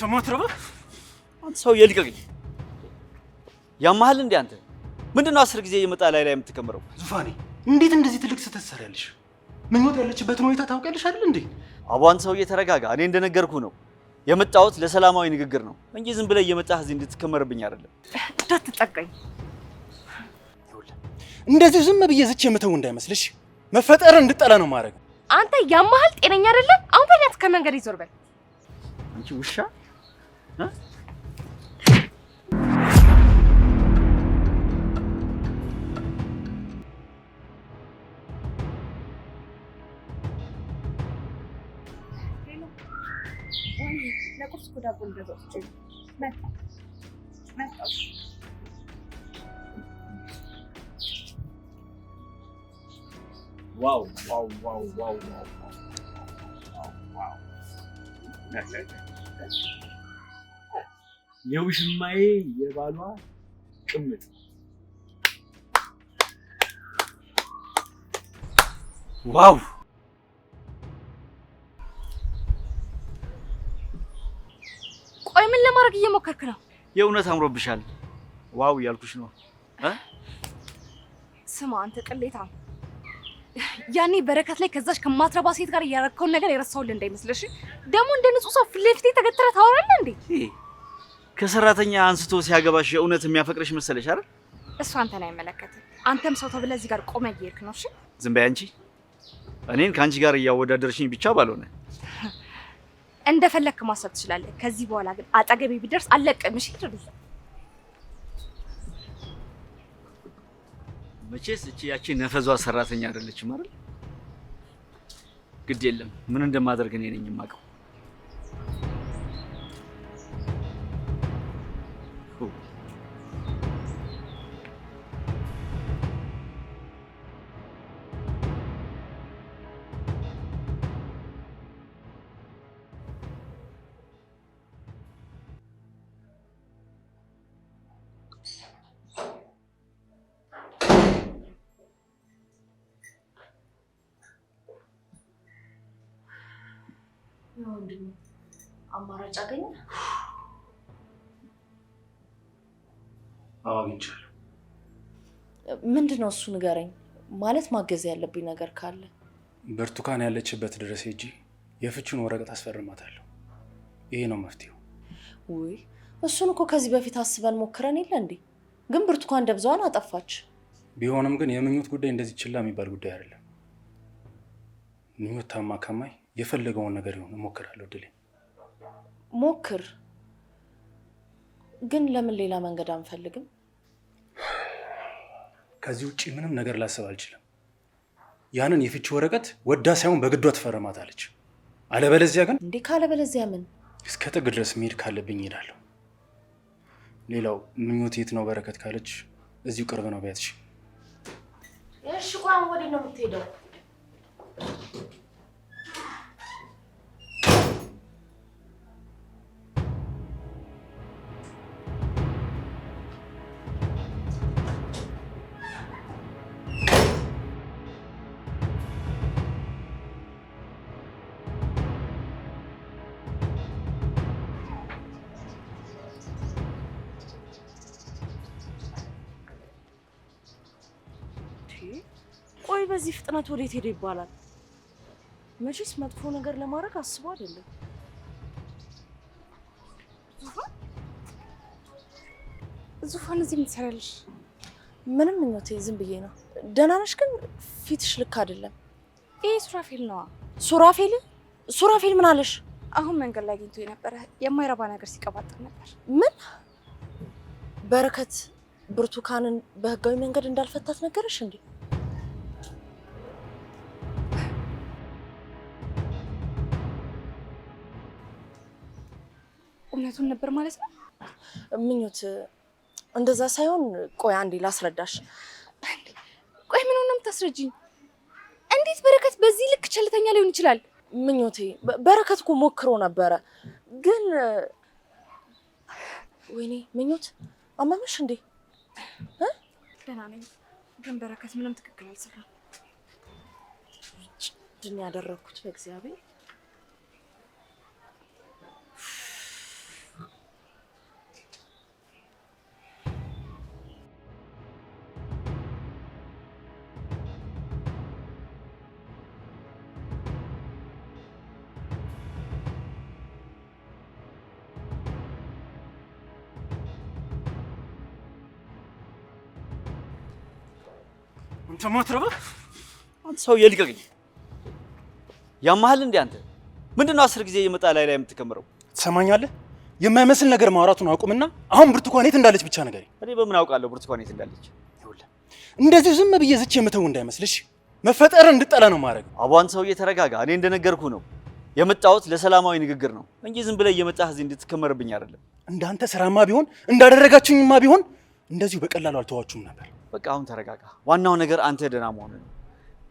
ተማትረባ አንተ ሰው ይልቀቅኝ ያማህል እንዴ አንተ ምንድነው 10 ጊዜ እየመጣ ላይ የምትከምረው ዙፋኔ እንዴት እንደዚህ ትልቅ ስተሰራለሽ ምኞት ያለችበትን ሁኔታ ታውቂያለሽ አይደል እንዴ አቧን ሰው እየተረጋጋ እኔ እንደነገርኩ ነው የመጣሁት ለሰላማዊ ንግግር ነው እንጂ ዝም ብለ እየመጣህ እዚህ እንድትከመርብኝ አይደለም እንዳትጠቀኝ እንደዚህ ዝም ብዬ ዝች የምተው እንዳይመስልሽ መፈጠር እንድጠላ ነው ማድረግ አንተ ያማህል ጤነኛ አይደለም አሁን በእናት ከመንገድ ይዞር በል አንቺ ውሻ ለቁርስ ጉዳይ እንደዛች መጣ ዋው የውሽማዬ የባሏ ቅምጥ ዋው ቆይ ምን ለማድረግ እየሞከርክ ነው የእውነት አምሮብሻል ዋው ያልኩሽ ነው ስማ አንተ ቅሌታም ያኔ በረከት ላይ ከዛች ከማትረባ ሴት ጋር ያረከውን ነገር የረሳውልህ እንዳይመስልሽ ደግሞ እንደ ንጹህ ሰው ፍለፍቴ ተገትረህ ታወራለህ እንዴ ከሰራተኛ አንስቶ ሲያገባሽ የእውነት የሚያፈቅርሽ መሰለሽ አይደል እሱ አንተን አይመለከትም አንተም ሰው ተብለህ እዚህ ጋር ቆመህ እየሄድክ ነው እሺ ዝም በይ አንቺ እኔን ካንቺ ጋር እያወዳደርሽኝ ብቻ ባልሆነ እንደፈለክ ማሰብ ትችላለህ ከዚህ በኋላ ግን አጠገቤ ቢደርስ አለቅም እሺ ትርዱ መቼስ እቺ ያቺ ነፈዟ ሰራተኛ አይደለችም አይደል ግድ የለም ምን እንደማደርግ እኔ ነኝ የማውቀው ወንድም አማራጭ አገኘ አግኝቻለሁ ምንድነው እሱ ንገረኝ ማለት ማገዝ ያለብኝ ነገር ካለ ብርቱካን ያለችበት ድረስ ሄጂ የፍቹን ወረቀት አስፈርማታለሁ ይሄ ነው መፍትሄው ወይ እሱን እኮ ከዚህ በፊት አስበን ሞክረን የለ እንዴ ግን ብርቱካን ደብዛዋን አጠፋች ቢሆንም ግን የምኞት ጉዳይ እንደዚህ ችላ የሚባል ጉዳይ አይደለም ምኞት ታማ ከማይ የፈለገውን ነገር ይሁን እሞክራለሁ ድሌ ሞክር ግን ለምን ሌላ መንገድ አንፈልግም ከዚህ ውጪ ምንም ነገር ላስብ አልችልም ያንን የፍቺ ወረቀት ወዳ ሳይሆን በግዷ ትፈርማታለች አለበለዚያ ግን እንዴ ካለበለዚያ ምን እስከ ጥግ ድረስ መሄድ ካለብኝ እሄዳለሁ ሌላው ምኞት የት ነው በረከት ካለች እዚሁ ቅርብ ነው ቢያትሽ እሺ ቆይ ወዴት ነው የምትሄደው ቆይ በዚህ ፍጥነት ወዴት ሄደ ይባላል መቼስ መጥፎ ነገር ለማድረግ አስቦ አይደለም ዙፋን እዚህ ምን ትሰራለሽ ምንም ምኞቴ ዝም ብዬ ነው ደህና ነሽ ግን ፊትሽ ልክ አይደለም ይሄ ሱራፌል ነው ሱራፌል ምን አለሽ አሁን መንገድ ላይ አግኝቶ የነበረ የማይረባ ነገር ሲቀባጥር ነበር ምን በረከት ብርቱካንን በህጋዊ መንገድ እንዳልፈታት ነገርሽ እንዴ እውነቱን ነበር ማለት ነው ምኞት እንደዛ ሳይሆን ቆይ አንዴ ላስረዳሽ ቆይ ምን ሆነም ታስረጂኝ እንዴት በረከት በዚህ ልክ ቸልተኛ ሊሆን ይችላል ምኞቴ በረከት እኮ ሞክሮ ነበረ ግን ወይኔ ምኞት አመመሽ እንዴ ደህና ነኝ ግን በረከት ምንም ትክክል አልሰራም ድን ያደረኩት በእግዚአብሔር አንተ ማትረባ አንተ ሰው ይልቀቅኝ። ያማህል እንዴ አንተ ምንድነው 10 ጊዜ እየመጣ ላይ የምትከምረው? ትሰማኛለህ? የማይመስል ነገር ማውራቱን አቁምና አሁን ብርቱካን የት እንዳለች ብቻ ንገረኝ። እኔ በምን አውቃለሁ ብርቱካን የት እንዳለች? ይኸውልህ እንደዚህ ዝም ብዬ ዝች የምተው እንዳይመስልሽ። መፈጠርን እንድጠላ ነው ማድረግ። አቧን ሰው እየተረጋጋ። እኔ እንደነገርኩ ነው የመጣሁት ለሰላማዊ ንግግር ነው እንጂ ዝም ብለህ እየመጣህ እዚህ እንድትከመርብኝ አይደለም። እንዳንተ ስራማ ቢሆን እንዳደረጋችሁኝማ ቢሆን እንደዚሁ በቀላሉ አልተዋችሁም ነበር። በቃ አሁን ተረጋጋ። ዋናው ነገር አንተ ደህና መሆን ነው።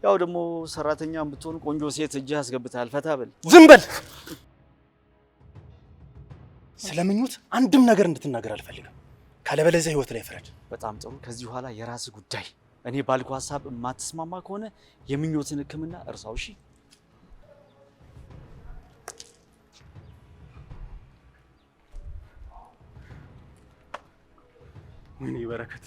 ያው ደግሞ ሰራተኛም ብትሆን ቆንጆ ሴት እጅህ አስገብተሃል። ፈታ በል። ዝም በል። ስለምኞት አንድም ነገር እንድትናገር አልፈልግም። ካለበለዚያ ህይወት ላይ ፍረድ። በጣም ጥሩ። ከዚህ በኋላ የራስህ ጉዳይ። እኔ ባልኩ ሀሳብ የማትስማማ ከሆነ የምኞትን ሕክምና እርሳው። እሺ? ወይኔ በረከት፣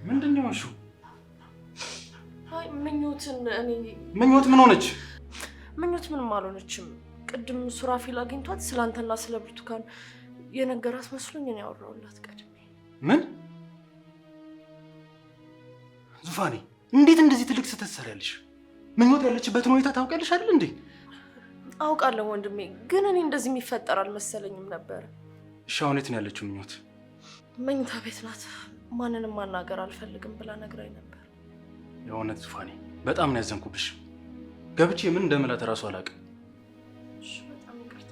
ምንድነው እሱ? አይ ምኞት ምን ሆነች? ምኞት ምንም አልሆነችም። ቅድም ሱራፊል አግኝቷት ስላንተና ስለ ብርቱካን የነገራት መስሎኝ ነው ያወራውላት ቀድሜ። ምን? ዙፋኔ እንዴት እንደዚህ ትልቅ ስህተት ትሰሪያለሽ? ምኞት ያለችበትን ሁኔታ ታውቂያለሽ አይደል እንዴ? አውቃለሁ ወንድሜ፣ ግን እኔ እንደዚህ የሚፈጠር አልመሰለኝም ነበር። እሺ አሁን የት ነው ያለችው ምኞት? መኝታ ቤት ናት። ማንንም ማናገር አልፈልግም ብላ ነግራኝ ነበር። የእውነት ዙፋኔ በጣም ነው ያዘንኩብሽ። ገብቼ ምን እንደምላት እራሱ አላውቅም። እሺ በጣም ይቅርታ።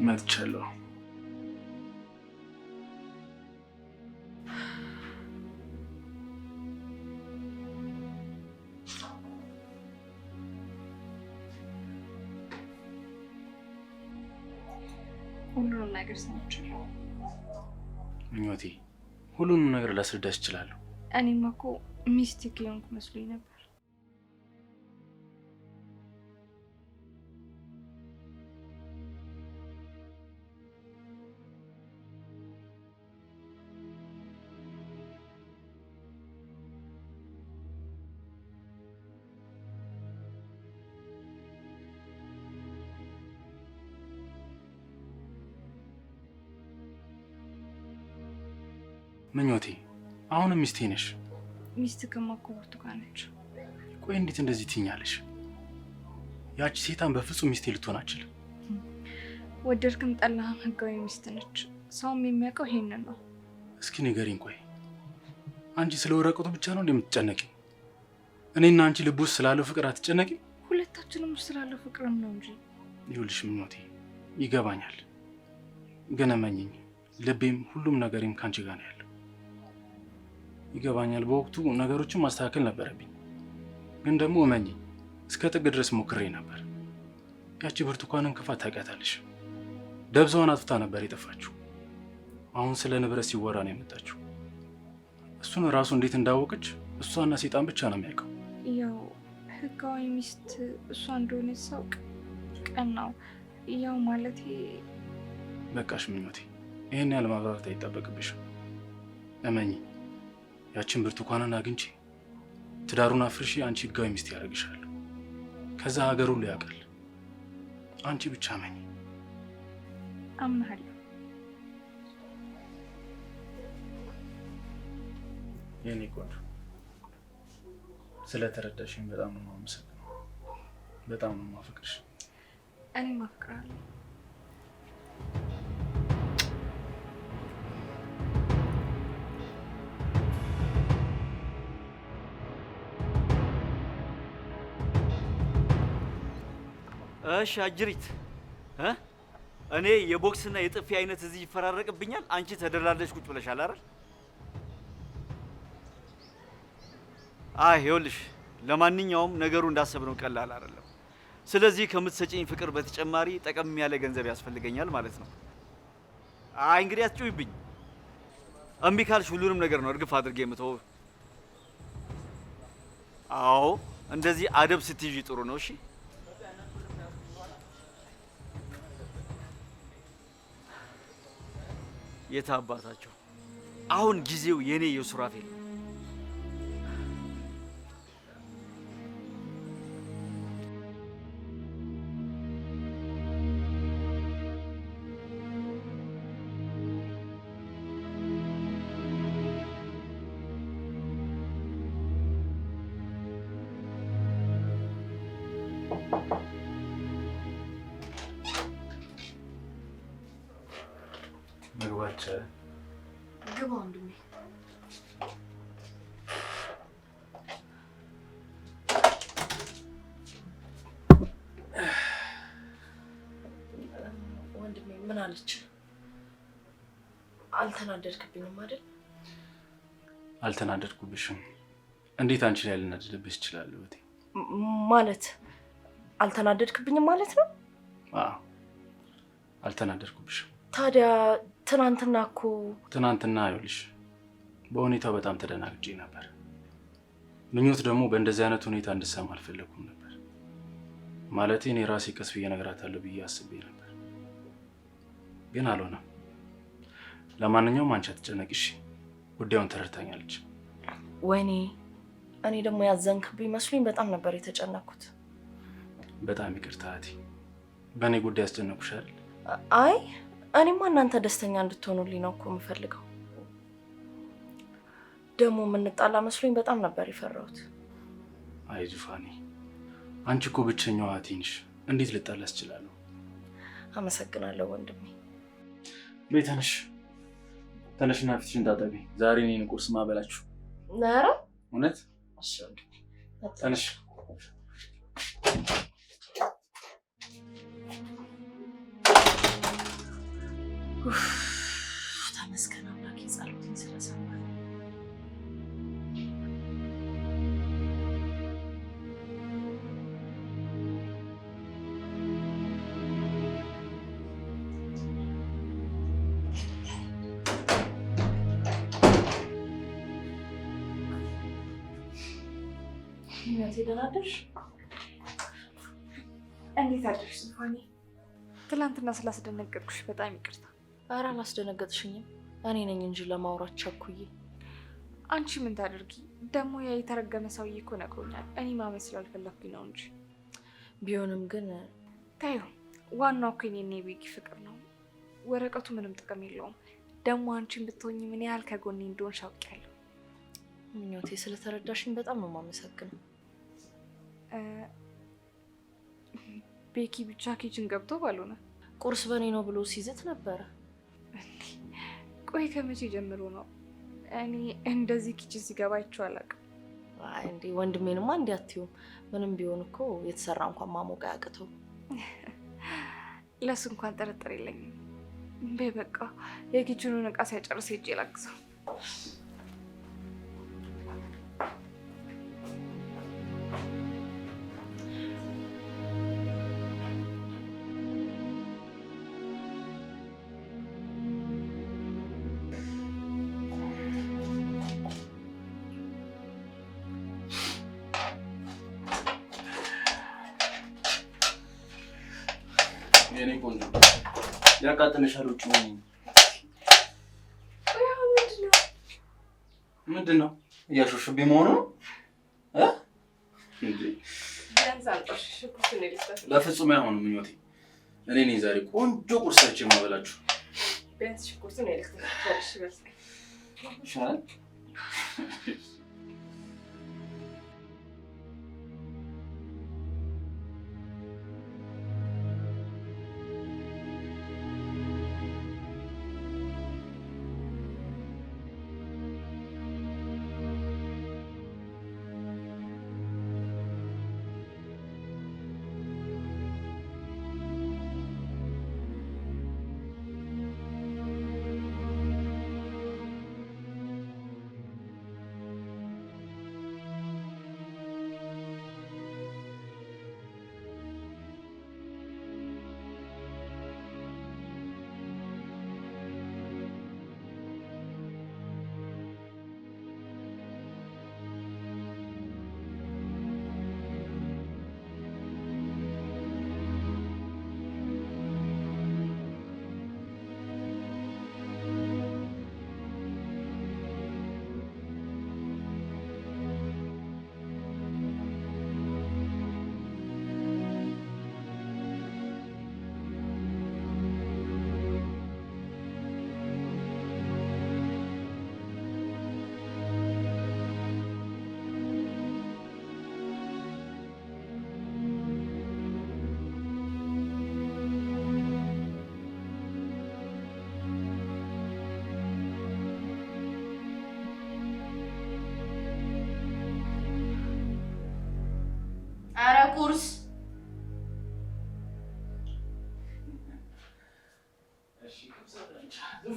መጥቻለሁ። ሁሉንም ነገር ሰምቻለሁ። ምኞቴ ሁሉንም ነገር ላስረዳሽ እችላለሁ። እኔማ እኮ ሚስቴክ የሆንኩ መስሎኝ ነበር። ምኞቴ አሁንም ሚስቴ ነሽ። ሚስትክማ እኮ ብርቱካን ነች። ቆይ እንዴት እንደዚህ ትይኛለሽ? ያቺ ሴታን በፍጹም ሚስቴ ልትሆን አትችልም። ወደድክም ጠላህም ህጋዊ ሚስት ነች። ሰውም የሚያውቀው ይሄንን ነው። እስኪ ንገሪኝ፣ ቆይ አንቺ ስለ ወረቀቱ ብቻ ነው እንደምትጨነቂ? እኔና አንቺ ልብ ውስጥ ስላለው ፍቅር አትጨነቂ? ሁለታችንም ውስጥ ስላለው ፍቅርም ነው እንጂ። ይኸውልሽ ምኞቴ ይገባኛል፣ ግን እመኚኝ፣ ልቤም ሁሉም ነገሬም ካንቺ ጋር ነው ያለው። ይገባኛል። በወቅቱ ነገሮችን ማስተካከል ነበረብኝ፣ ግን ደግሞ እመኚኝ እስከ ጥግ ድረስ ሞክሬ ነበር። ያቺ ብርቱካንን ክፋት ታውቂያታለሽ። ደብዛዋን አጥፍታ ነበር የጠፋችው። አሁን ስለ ንብረት ሲወራ ነው የመጣችው። እሱን ራሱ እንዴት እንዳወቀች እሷና ሴጣን ብቻ ነው የሚያውቀው። ያው ህጋዊ ሚስት እሷ እንደሆነ ሳውቅ ቀናው። ያው ማለቴ በቃሽ ምኞቴ፣ ይሄን ያህል ማብራራት አይጠበቅብሽም። እመኚኝ ያችን ብርቱካንን አግኝቼ ትዳሩን አፍርሼ አንቺ ህጋዊ ሚስት ያደርግሻለሁ። ከዛ ሀገር ሁሉ ያውቃል። አንቺ ብቻ መኝ። አምናለሁ። የኔ ቆንጆ ስለተረዳሽኝ በጣም ነው የማመሰግነው። በጣም ነው የማፈቅርሽ። እኔም አፍቅራለሁ። እሺ አጅሪት እኔ የቦክስና የጥፊ አይነት እዚህ ይፈራረቅብኛል። አንቺ ተደላደሽ ቁጭ ብለሻል አይደል? ይኸውልሽ ለማንኛውም ነገሩ እንዳሰብነው ቀላል አይደለም። ስለዚህ ከምትሰጪኝ ፍቅር በተጨማሪ ጠቀም ያለ ገንዘብ ያስፈልገኛል ማለት ነው። እንግዲህ አትጩይብኝ። እምቢ ካልሽ ሁሉንም ነገር ነው እርግፍ አድርጌ የምተወው። አዎ እንደዚህ አደብ ስትይዥ ጥሩ ነው። እሺ የታባታቸው አሁን ጊዜው የኔ የሱራፌል ነው። ምግባቸው ግባ ወንድሜ። ወንድሜ ምን አለች? አልተናደድክብኝም አይደል? አልተናደድኩብሽም። እንዴት አንቺ ላይ ልናደድብሽ እችላለሁ? እህቴ ማለት አልተናደድክብኝም ማለት ነው? አዎ አልተናደድኩብሽም። ታዲያ ትናንትና ይኸውልሽ በሁኔታው በጣም ተደናግጬ ነበር። ምኞት ደግሞ በእንደዚህ አይነት ሁኔታ እንድሰማ አልፈለኩም ነበር። ማለቴ እኔ ራሴ ቀስ ብዬ እነግራታለሁ ብዬ አስቤ ነበር፣ ግን አልሆነም። ለማንኛውም አንቺ አትጨነቂሽ፣ ጉዳዩን ተረድታኛለች። ወይኔ እኔ ደግሞ ያዘንክብኝ መስሎኝ በጣም ነበር የተጨነኩት። በጣም ይቅርታ እህቴ፣ በእኔ ጉዳይ አስጨነኩሽ አይደል? አይ እኔማ እናንተ ደስተኛ እንድትሆኑልኝ ነው እኮ የምፈልገው። ደግሞ የምንጣላ መስሎኝ በጣም ነበር የፈራሁት። አይ ዙፋኔ፣ አንቺ እኮ ብቸኛዋ እህቴ ነሽ። እንዴት ልጣላ እችላለሁ? አመሰግናለሁ ወንድሜ። ቤተነሽ ተነሽና ፊትሽን ታጠቢ። ዛሬ እኔን ቁርስ ማበላችሁ። ኧረ እውነት? እሺ ወንድሜ ተነሽ። ተመስገን አምላኬ ጸሎቴን ስለሰማ። እናቴ ደህና አደርሽ? እንዴት አደርሽ ዙፋኔ? ትላንትና ስላስደነገጥኩሽ በጣም ይቅርታ። ኧረ አላስደነገጥሽኝም። እኔ ነኝ እንጂ ለማውራት ቸኩዬ። አንቺ ምን ታደርጊ ደግሞ፣ ያ የተረገመ ሰውዬ እኮ ነግሮኛል። እኔ ማመን ስላልፈለኩኝ ነው እንጂ። ቢሆንም ግን ታዩ፣ ዋናው እኮ የኔና የቤኪ ፍቅር ነው። ወረቀቱ ምንም ጥቅም የለውም። ደግሞ አንቺን ብትሆኚ ምን ያህል ከጎኔ እንደሆንሽ አውቄያለሁ። ምኞቴ፣ ስለተረዳሽኝ በጣም ነው የማመሰግነው። ቤኪ ብቻ ኪችን ገብቶ ባልሆነ ቁርስ በኔ ነው ብሎ ሲዝት ነበረ። ቆይ ከመቼ ጀምሮ ነው? እኔ እንደዚህ ኪችን ሲገባ አይቼው አላውቅም። አይ እንዴ ወንድሜንማ እንዲህ አትይውም። ምንም ቢሆን እኮ የተሰራ እንኳን ማሞቅ አያቅተው። ለሱ እንኳን ጥርጥር የለኝም። በይ በቃ የኪችኑን ዕቃ ሲያጨርስ ሄጄ ላግዘው። የኔ ቆንጆ ያቃጥልሻል። ውጭ ሆኜ ምንድን ነው እያሾሽብኝ መሆኑ ነው? በፍጹም አይሆንም ምኞቴ። እኔ ነኝ ዛሬ ቆንጆ ቁርስ ሰርቼ የማበላችሁ። ይሻላል።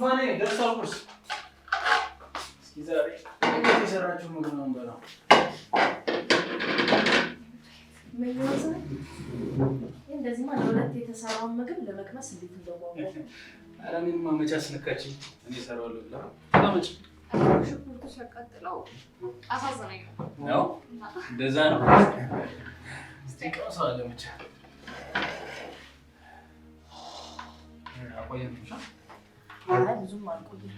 ዙፋኔ ደርሷል ቁርስ። እስኪ ዛሬ እንዴት የሰራችሁ ምግብ ነው የምበላው? እንደዚህ ማለት ሁለት የተሰራውን ምግብ ለመቅመስ እንዴት እንደጓጓ። ኧረ እኔንማ መቼ አስነካችኝ? እኔ እሰራዋለሁ ብላ አመጭ ሽንኩርቱ ሲያቃጥለው አሳዘነኝ ነው። እንደዛ ነው። እስቲ ቀምሰዋለሁ ብቻ አቆየን ብቻ። አይ ብዙም አልቆየም።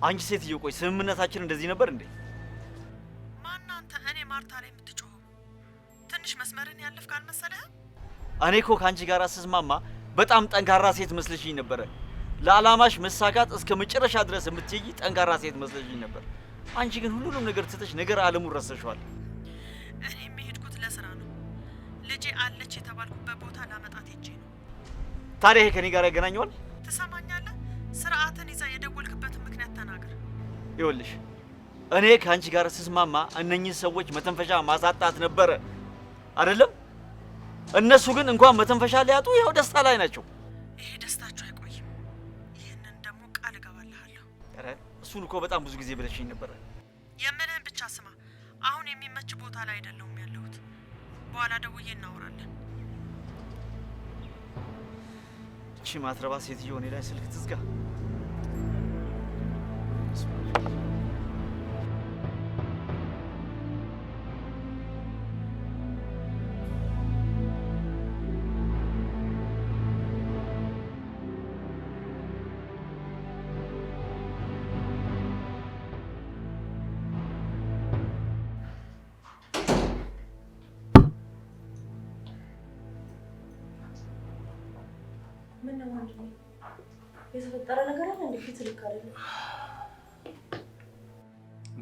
አንቺ ሴትዮ ቆይ ስምምነታችን እንደዚህ ነበር እንዴ? ማን አንተ? እኔ ማርታ ላይ የምትጮኸው ትንሽ መስመርን ያለፍክ አልመሰለህም? እኔ እኮ ከአንቺ ጋር ስስማማ በጣም ጠንካራ ሴት መስለሽኝ ነበረ። ለዓላማሽ መሳካት እስከ መጨረሻ ድረስ የምትይይ ጠንካራ ሴት መስለሽኝ ነበር። አንቺ ግን ሁሉንም ነገር ትተሽ ነገር ዓለሙን ረሰሽዋል። እኔ የሄድኩት ለስራ ነው። ልጄ አለች የተባልኩበት ቦታ ላመጣት ሄጄ ነው። ታዲያ ይሄ ከኔ ጋር ያገናኘዋል? ትሰማኛለህ? ስርዓትን ይዛ የደወልክበትን ምክንያት ተናገር። ይኸውልሽ እኔ ከአንቺ ጋር ስስማማ እነኚህ ሰዎች መተንፈሻ ማሳጣት ነበረ አይደለም? እነሱ ግን እንኳን መተንፈሻ ሊያጡ ይኸው ደስታ ላይ ናቸው። ይሄ ደስታችሁ አይቆይም። ይህንን ደግሞ ቃል እገባልሃለሁ። ኧረ እሱን እኮ በጣም ብዙ ጊዜ ብለሽኝ ነበረ። የምልህን ብቻ ስማ። አሁን የሚመች ቦታ ላይ አይደለሁም ያለሁት። በኋላ ደውዬ እናወራለን። እቺ ማትረባ ሴትዮ እኔ ላይ ስልክ ትዝጋ። ምን ነው ወንድሜ? የተፈጠረ ነገር አለ እንዴ? ፊት ልክ አይደለም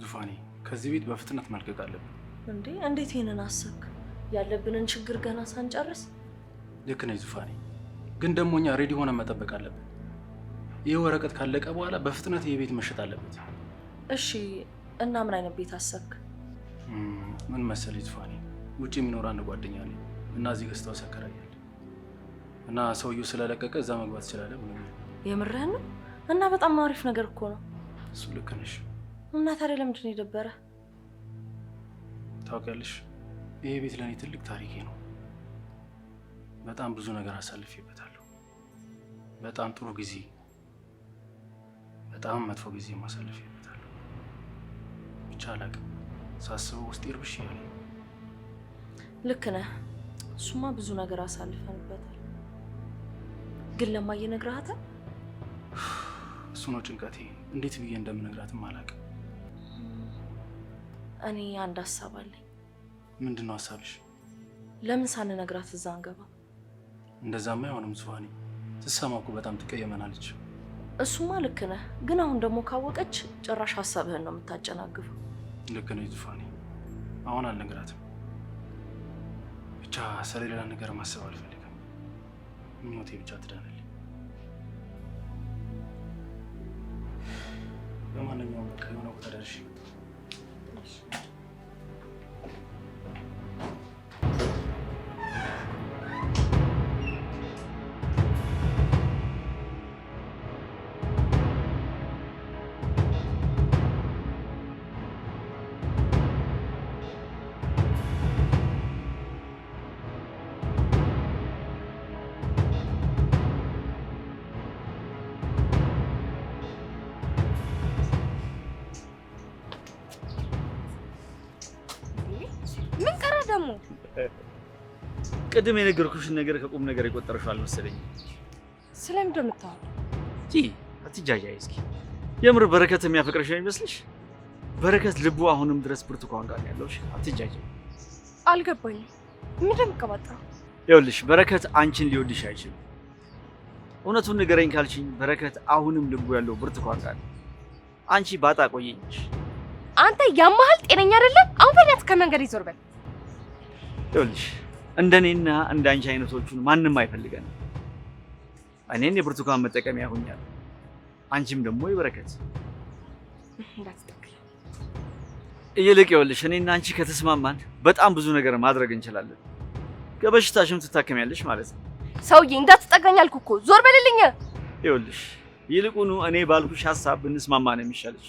ዙፋኔ፣ ከዚህ ቤት በፍጥነት መልቀቅ አለብን። እንዴ? እንዴት ይሄንን አሰብክ? ያለብንን ችግር ገና ሳንጨርስ? ልክ ነኝ ዙፋኔ፣ ግን ደግሞ እኛ ሬዲ ሆነን መጠበቅ አለብን። ይህ ወረቀት ካለቀ በኋላ በፍጥነት ይህ ቤት መሸጥ አለበት። እሺ፣ እና ምን አይነት ቤት አሰብክ? ምን መሰለኝ ዙፋኔ፣ ውጭ የሚኖር አንድ ጓደኛ አለኝ እና እዚህ ገዝታው ያከራያል እና ሰውየው ስለለቀቀ እዛ መግባት ትችላለህ ብሎኛል። የምርህን ነው? እና በጣም አሪፍ ነገር እኮ ነው። እሱ ልክ ነሽ። እና ታዲያ ለምንድን ነው የደበረ? ታውቂያለሽ፣ ይሄ ቤት ለእኔ ትልቅ ታሪኬ ነው። በጣም ብዙ ነገር አሳልፌበታለሁ። በጣም ጥሩ ጊዜ፣ በጣም መጥፎ ጊዜ አሳልፌበታለሁ። ብቻ አላውቅም፣ ሳስበው ውስጥ ይርብሽ ያለ። ልክ ነህ። እሱማ ብዙ ነገር አሳልፈንበታል። ግን ለማየ ነግረሃታል? እሱ ነው ጭንቀቴ። እንዴት ብዬ እንደምነግራትም አላውቅም። እኔ አንድ ሀሳብ አለኝ። ምንድን ነው ሀሳብሽ? ለምን ሳንነግራት እዛ አንገባ? እንደዛማ አይሆንም ዙፋኔ። ስትሰማው እኮ በጣም ትቀየመናለች። እሱማ ልክ ነህ። ግን አሁን ደግሞ ካወቀች ጭራሽ ሀሳብህን ነው የምታጨናግፈው። ልክ ነኝ ዙፋኔ። አሁን አልነግራትም። ብቻ ስለሌላ ነገር ማሰብ አልፈልግም። ምኞቴ ብቻ ትዳንልኝ። በማንኛውም በቃ የሆነ ቦታ ደርሼ ደግሞ ቅድም የነገርኩሽን ነገር ከቁም ነገር የቆጠረሽው አልመሰለኝም። ስለምን እንደምታወራው? አትጃጃይ እስኪ። የምር በረከት የሚያፈቅርሽ ነው ይመስልሽ? በረከት ልቡ አሁንም ድረስ ብርቱካን ጋር ያለው። አትጃጃይ። አልገባኝም። ምን እንደምትቀባጥረው? ይኸውልሽ በረከት አንቺን ሊወድሽ አይችልም። እውነቱን ንገረኝ ካልሽኝ በረከት አሁንም ልቡ ያለው ብርቱካን ጋር ነው። አንቺ ባጣ ቆየኝሽ። አንተ ያማሃል? ጤነኛ አይደለም። አሁን በእናትህ ከመንገድ ይዞር በል። ይኸውልሽ እንደኔና እንዳንቺ አይነቶቹን ማንም አይፈልገንም። እኔን የብርቱካን መጠቀሚያ ሆኛል፣ አንቺም ደግሞ የበረከት። ይልቅ ይኸውልሽ እኔና አንቺ ከተስማማን በጣም ብዙ ነገር ማድረግ እንችላለን። ከበሽታሽም ትታከሚያለሽ ማለት ነው። ሰውዬ እንዳትጠጋኝ አልኩህ እኮ ዞር በልልኝ። ይኸውልሽ ይልቁኑ እኔ ባልኩሽ ሀሳብ ብንስማማ ነው የሚሻልሽ።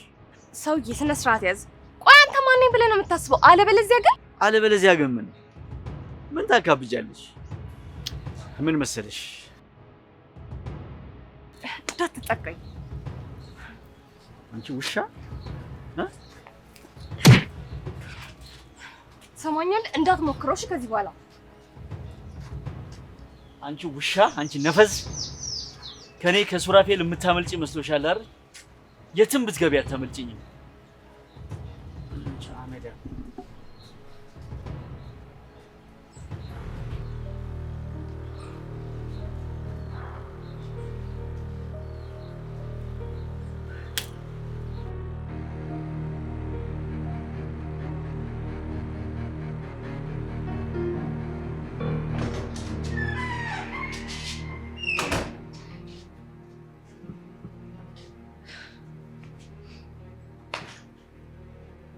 ሰውዬ ስነ ስርዓት ያዝ። ቆይ አንተ ማን ነኝ ብለህ ነው የምታስበው? አለበለዚያ ግን ምን ታካብጃለሽ? ምን መሰለሽ እንዳትጠጋኝ አንቺ ውሻ ሰማኛል። እንዳትሞክረው እሺ ከዚህ በኋላ አንቺ ውሻ፣ አንቺ ነፈዝ፣ ከኔ ከሱራፌል የምታመልጪ መስሎሻል አይደል? የትም ብትገቢ አታመልጪኝም። አንቺ አመዳ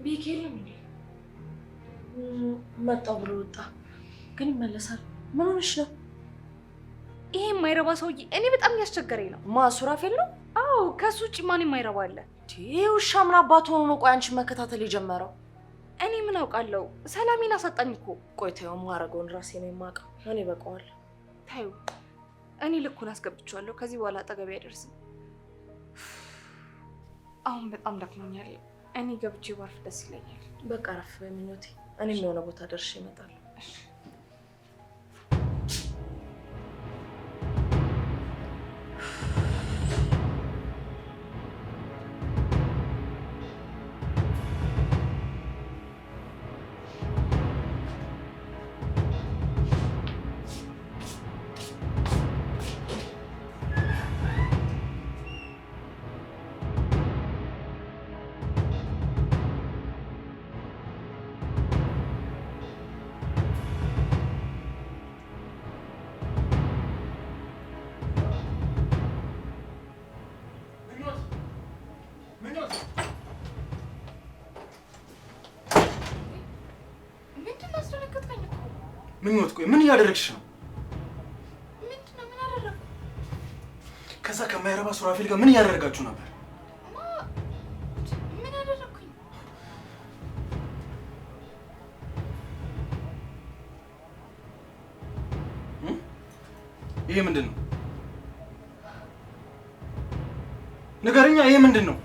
ቢኬልም መጣው ብሎ ወጣ፣ ግን ይመለሳል። ምን ሆነሽ ነው? ይሄ የማይረባ ሰውዬ እኔ በጣም እያስቸገረኝ ነው። ማ ሱራፌል ነው? አዎ ከሱ ውጭ ማን የማይረባ አለ? ይሄ ውሻ ምን አባቱ ሆኖ ነው ቆይ አንቺን መከታተል የጀመረው? እኔ ምን አውቃለሁ? ሰላሜን አሳጣኝ እኮ። ቆይ ተይው፣ ማረገውን ራሴ ነው የማውቀው። እኔ በቀዋል። ታዩ እኔ ልኩን አስገብቼዋለሁ። ከዚህ በኋላ አጠገቤ አይደርስም። አሁን በጣም ደክሞኛል። እኔ ገብቼ ባርፍ ደስ ይለኛል። በቃ ረፍ በሚኖቴ እኔም የሆነ ቦታ ደርሼ እመጣለሁ። ምኞት ቆይ ምን እያደረግሽ ነው? ምንድነው? ምን አደረኩ? ከዛ ከማይረባ ሱራፌል ጋር ምን እያደረጋችሁ ነበር? ምን አደረኩኝ? ይሄ ምንድን ነው? ንገረኛ፣ ይሄ ምንድን ነው?